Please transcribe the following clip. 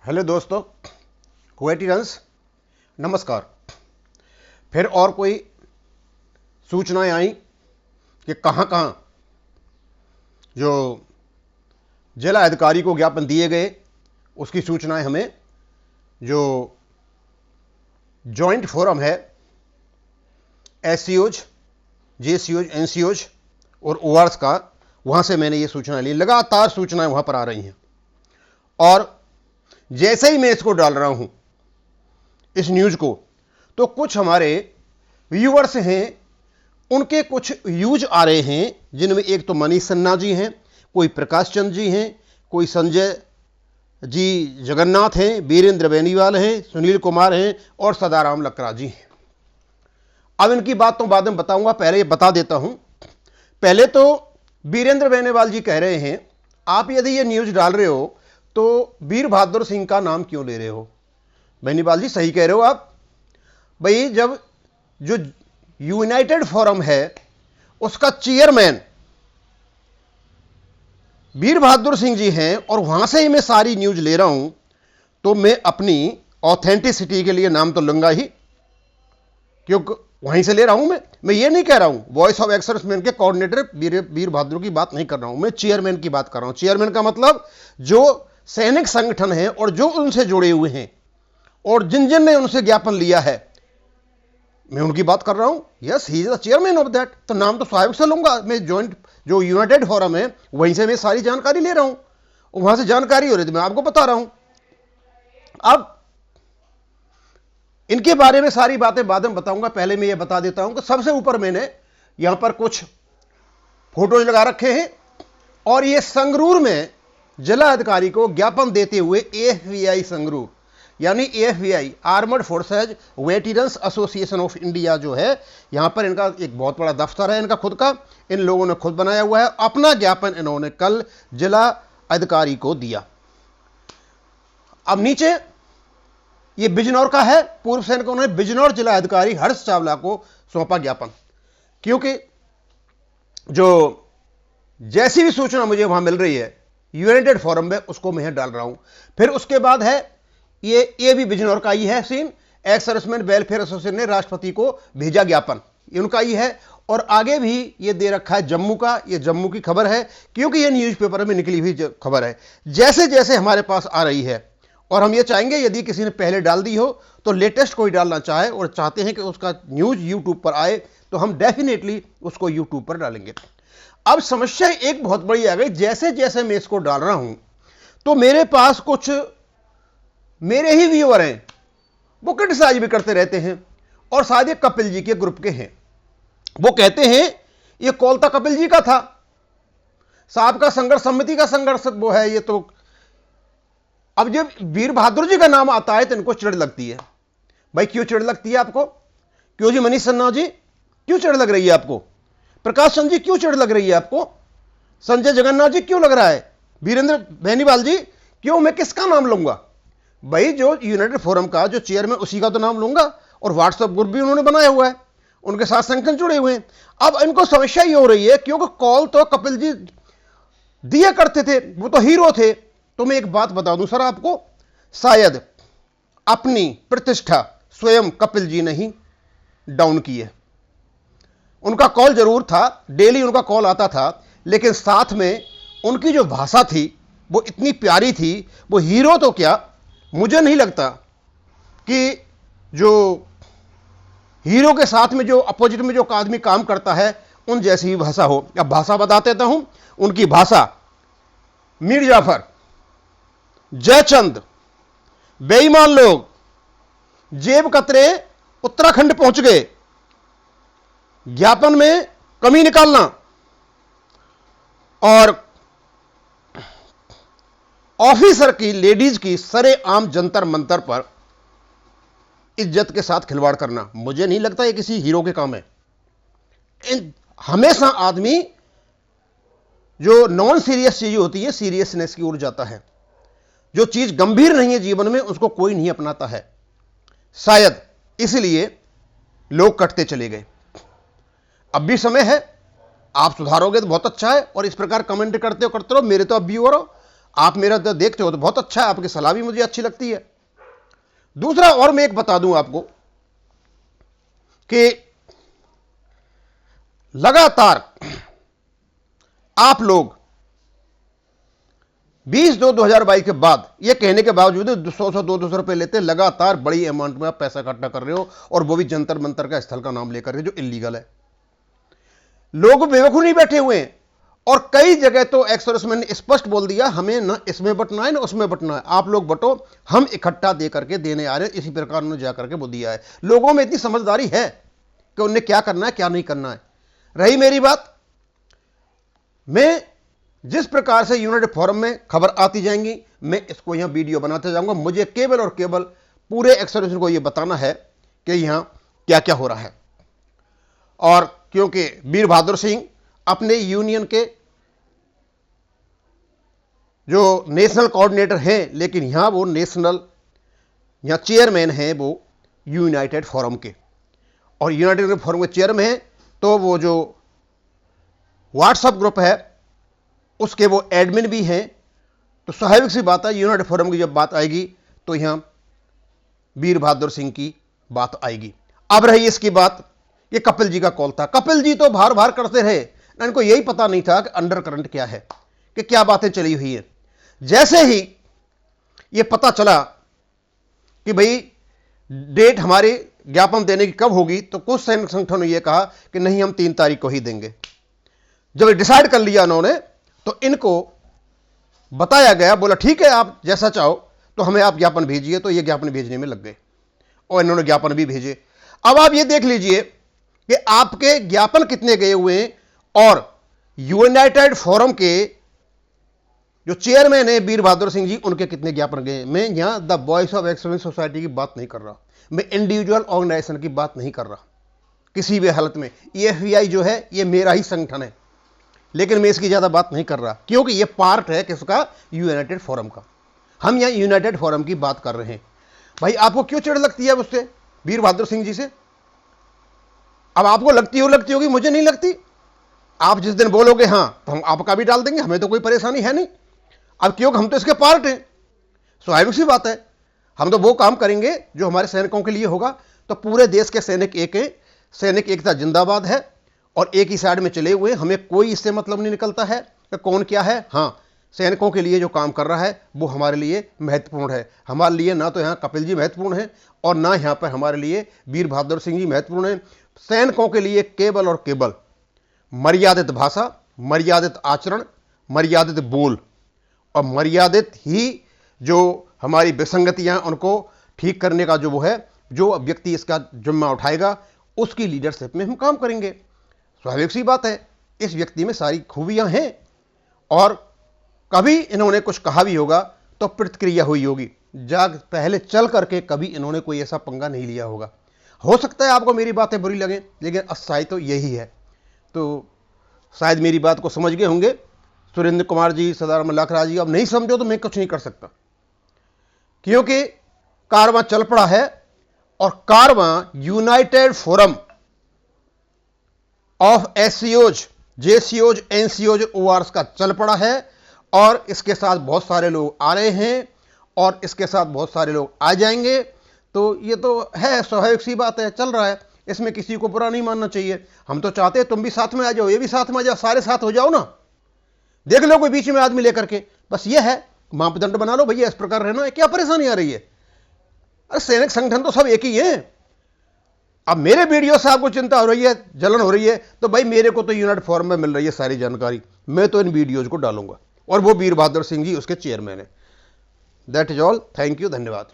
Hello दोस्तों, कुवैटियंस नमस्कार। फिर और कोई सूचनाएं आई कि कहां कहां जो जिला अधिकारी को ज्ञापन दिए गए, उसकी सूचनाएं हमें जो जॉइंट फोरम है एससीओज, जेसीओज, एनसीओज और ओआरस का, वहां से मैंने ये सूचनाएं ली। लगातार सूचनाएं वहां पर आ रही हैं और जैसे ही मैं इसको डाल रहा हूं इस न्यूज को, तो कुछ हमारे व्यूअर्स हैं, उनके कुछ व्यूज आ रहे हैं, जिनमें एक तो मनीष सिन्हा जी हैं, कोई प्रकाश चंद जी हैं, कोई संजय जी जगन्नाथ हैं, वीरेंद्र बेनीवाल हैं, सुनील कुमार हैं और सदाराम लकड़ा जी हैं। अब इनकी बात तो बाद में बताऊंगा, पहले ये बता देता हूं। पहले तो वीरेंद्र बेनीवाल जी कह रहे हैं, आप यदि ये न्यूज डाल रहे हो तो वीर बहादुर सिंह का नाम क्यों ले रहे हो? बेनीवाल जी सही कह रहे हो आप। भाई, जब जो यूनाइटेड फोरम है उसका चेयरमैन वीर बहादुर सिंह जी हैं और वहां से ही मैं सारी न्यूज ले रहा हूं, तो मैं अपनी ऑथेंटिसिटी के लिए नाम तो लूंगा ही, क्योंकि वहीं से ले रहा हूं। मैं ये नहीं कह रहा हूं वॉइस ऑफ एक्सर्विसमैन के कोऑर्डिनेटर वीर बहादुर की बात नहीं कर रहा हूं, मैं चेयरमैन की बात कर रहा हूं। चेयरमैन का मतलब जो सैनिक संगठन है और जो उनसे जुड़े हुए हैं और जिन जिन ने उनसे ज्ञापन लिया है, मैं उनकी बात कर रहा हूं। Yes, he is the chairman of that. तो नाम तो स्वाभाविक से लूंगा मैं। जॉइंट जो यूनाइटेड फोरम है वहीं से मैं सारी जानकारी ले रहा हूं, वहां से जानकारी हो रही थी, मैं आपको बता रहा हूं। अब इनके बारे में सारी बातें बाद में बताऊंगा, पहले मैं ये बता देता हूं कि सबसे ऊपर मैंने यहां पर कुछ फोटोज लगा रखे हैं और ये संगरूर में जिला अधिकारी को ज्ञापन देते हुए एएफवीआई संगरूर, यानी AFVI armoured forces veterans association of India जो है, यहां पर इनका एक बहुत बड़ा दफ्तर है इनका खुद का, इन लोगों ने खुद बनाया हुआ है। अपना ज्ञापन इन्होंने कल जिला अधिकारी को दिया। अब नीचे ये बिजनौर का है, पूर्व सैनिकों ने बिजनौर जिला अधिकारी हर्ष चावला को सौंपा ज्ञापन, क्योंकि जो जैसी भी सूचना मुझे वहां मिल रही है यूनाइटेड फोरम में, उसको मैं डाल रहा हूं। फिर उसके बाद है ये भी बिजनौर का ही है scene, ex serviceman welfare association ने राष्ट्रपति को भेजा ज्ञापन, उनका ही है। और आगे भी ये दे रखा है जम्मू का, ये जम्मू की खबर है क्योंकि ये न्यूज़पेपर में निकली हुई खबर है। जैसे जैसे हमारे पास आ रही है, और हम ये चाहेंगे यदि किसी ने पहले डाल दी हो तो लेटेस्ट कोई डालना चाहे और चाहते हैं कि उसका न्यूज यूट्यूब पर आए, तो हम डेफिनेटली उसको यूट्यूब पर डालेंगे। अब समस्या एक बहुत बड़ी आ गई, जैसे जैसे मैं इसको डाल रहा हूं तो मेरे पास कुछ मेरे ही व्यूअर हैं, वो क्रिटिसाइज भी करते रहते हैं, और शायद ये कपिल जी के ग्रुप के हैं। वो कहते हैं ये कॉल तो कपिल जी का था, साहब का संघर्ष समिति का संघर्ष वो है ये तो। अब जब वीर बहादुर जी का नाम आता है तो इनको चिढ़ लगती है। भाई क्यों चिढ़ लगती है आपको? क्यों जी मनीष सिन्हा जी, क्यों चिढ़ लग रही है आपको? प्रकाश चंद जी क्यों चिढ़ लग रही है आपको? संजय जगन्नाथ जी क्यों लग रहा है? वीरेंद्र बेनीवाल जी क्यों? मैं किसका नाम लूंगा? भाई जो यूनाइटेड फोरम का जो चेयरमैन, उसी का तो नाम लूंगा, और व्हाट्सएप ग्रुप भी उन्होंने बनाया हुआ है, उनके साथ संगठन जुड़े हुए हैं। अब इनको समस्या ये हो रही है क्योंकि कॉल तो कपिल जी दिया करते थे, वो तो हीरो थे। तो मैं एक बात बता दूं सर आपको, शायद अपनी प्रतिष्ठा स्वयं कपिल जी ने ही डाउन की है। उनका कॉल जरूर था, डेली उनका कॉल आता था, लेकिन साथ में उनकी जो भाषा थी वो इतनी प्यारी थी। वो हीरो तो क्या, मुझे नहीं लगता कि जो हीरो के साथ में जो अपोजिट में जो आदमी काम करता है उन जैसी ही भाषा हो। अब भाषा बता देता हूं उनकी भाषा। मीर जाफर, जयचंद, बेईमान लोग, जेब कतरे, उत्तराखंड पहुंच गए, ज्ञापन में कमी निकालना, और ऑफिसर की लेडीज की सरेआम जंतर मंतर पर इज्जत के साथ खिलवाड़ करना, मुझे नहीं लगता ये किसी हीरो के काम है। हमेशा आदमी जो नॉन सीरियस चीज होती है सीरियसनेस की ओर जाता है। जो चीज गंभीर नहीं है जीवन में उसको कोई नहीं अपनाता है। शायद इसलिए लोग कटते चले गए। अब भी समय है, आप सुधारोगे तो बहुत अच्छा है, और इस प्रकार कमेंट करते रहो। मेरे तो अब व्यूअर हो, आप मेरा देखते हो तो बहुत अच्छा है, आपकी सलाह भी मुझे अच्छी लगती है। दूसरा और मैं एक बता दूं आपको कि लगातार आप लोग 20/2/2022 के बाद ये कहने के बावजूद 100-200 रुपए लेते लगातार बड़ी अमाउंट में आप पैसा इकट्ठा कर रहे हो, और वो भी जंतर मंतर का स्थल का नाम लेकर के, जो इलीगल है। लोग बेवकूफ नहीं बैठे हुए हैं, और कई जगह तो एक्स-सर्विसमैन ने स्पष्ट बोल दिया हमें ना इसमें बटना है ना उसमें बटना है, आप लोग बटो, हम इकट्ठा दे करके देने आ रहे हैं। इसी प्रकार उन्होंने जाकर के वो दिया है। लोगों में इतनी समझदारी है कि उन्हें क्या करना है क्या नहीं करना है। रही मेरी बात, मैं जिस प्रकार से यूनाइटेड फोरम में खबर आती जाएंगी, मैं इसको यहां वीडियो बनाते जाऊंगा। मुझे केवल और केवल पूरे एक्स-सर्विसमैन को यह बताना है कि यहां क्या क्या हो रहा है। और क्योंकि वीर बहादुर सिंह अपने यूनियन के जो नेशनल कोऑर्डिनेटर हैं, लेकिन यहां वो यहां चेयरमैन हैं वो यूनाइटेड फोरम के, और यूनाइटेड फोरम के चेयरमैन हैं, तो वो जो व्हाट्सएप ग्रुप है उसके वो एडमिन भी हैं। तो स्वाभाविक सी बात है, यूनाइटेड फोरम की जब बात आएगी तो यहां वीर बहादुर सिंह की बात आएगी। अब रही इसकी बात, ये कपिल जी का कॉल था। कपिल जी तो बार बार करते रहे, इनको यही पता नहीं था कि अंडर करंट क्या है, कि क्या बातें चली हुई है। जैसे ही ये पता चला कि भाई डेट हमारी ज्ञापन देने की कब होगी, तो कुछ सैनिक संगठनों ने यह कहा कि नहीं, हम 3 तारीख को ही देंगे। जब डिसाइड कर लिया उन्होंने, तो इनको बताया गया, बोला ठीक है आप जैसा चाहो, तो हमें आप ज्ञापन भेजिए। तो ये ज्ञापन भेजने में लग गए, और इन्होंने ज्ञापन भी भेजे। अब आप ये देख लीजिए कि आपके ज्ञापन कितने गए हुए हैं, और यूनाइटेड फोरम के जो चेयरमैन है वीर बहादुर सिंह जी, उनके कितने ज्ञापन गए। मैं यहां the voice of x-service society की बात नहीं कर रहा, मैं इंडिविजुअल ऑर्गेनाइजेशन की बात नहीं कर रहा किसी भी हालत में। EFI जो है ये मेरा ही संगठन है, लेकिन मैं इसकी ज्यादा बात नहीं कर रहा, क्योंकि ये पार्ट है किसका, यूनाइटेड फोरम का। हम यहां यूनाइटेड फोरम की बात कर रहे हैं। भाई आपको क्यों चिढ़ लगती है उससे, वीर बहादुर सिंह जी से? अब आपको लगती होगी, मुझे नहीं लगती। आप जिस दिन बोलोगे हां, तो हम आपका भी डाल देंगे, हमें तो कोई परेशानी है नहीं। अब क्योंकि हम तो इसके पार्ट हैं, स्वाभाविक सी बात है, हम तो वो काम करेंगे जो हमारे सैनिकों के लिए होगा। तो पूरे देश के सैनिक एक हैं, सैनिक एकता जिंदाबाद है, और एक ही साइड में चले हुए, हमें कोई इससे मतलब नहीं निकलता है कि कौन क्या है। हाँ, सैनिकों के लिए जो काम कर रहा है वो हमारे लिए महत्वपूर्ण है। हमारे लिए ना तो यहाँ कपिल जी महत्वपूर्ण है, और ना यहाँ पर हमारे लिए वीर बहादुर सिंह जी महत्वपूर्ण है। सैनिकों के लिए केवल और केवल मर्यादित भाषा, मर्यादित आचरण, मर्यादित बोल, और मर्यादित ही जो हमारी विसंगतियां उनको ठीक करने का जो वो है, जो व्यक्ति इसका जिम्मा उठाएगा, उसकी लीडरशिप में हम काम करेंगे। स्वाभाविक सी बात है, इस व्यक्ति में सारी खूबियां हैं, और कभी इन्होंने कुछ कहा भी होगा तो प्रतिक्रिया हुई होगी। पहले चल करके कभी इन्होंने कोई ऐसा पंगा नहीं लिया होगा। हो सकता है आपको मेरी बातें बुरी लगें, लेकिन अच्छाई तो यही है। तो शायद मेरी बात को समझ गए होंगे सुरेंद्र कुमार जी, सरदार मल्लाखराज जी। अब नहीं समझो तो मैं कुछ नहीं कर सकता, क्योंकि कारवां चल पड़ा है, और कारवां United forum of SCOs, JCOs, NCOs, ORs का चल पड़ा है, और इसके साथ बहुत सारे लोग आ रहे हैं, और इसके साथ बहुत सारे लोग आ जाएंगे। तो ये तो है, स्वाभाविक सी बात है, चल रहा है, इसमें किसी को बुरा नहीं मानना चाहिए। हम तो चाहते हैं तुम भी साथ में आ जाओ, ये भी साथ में आ जाओ, सारे साथ हो जाओ ना। देख लो कोई बीच में आदमी लेकर के, बस ये है, मापदंड बना लो भैया, इस प्रकार रहना है, क्या परेशानी आ रही है? अरे सैनिक संगठन तो सब एक ही है। अब मेरे वीडियो से आपको चिंता हो रही है, जलन हो रही है, तो भाई मेरे को तो यूनाइटेड फोरम में मिल रही है सारी जानकारी, मैं तो इन वीडियोज को डालूंगा, और वो वीर बहादुर सिंह जी उसके चेयरमैन है। That is all, thank you, धन्यवाद।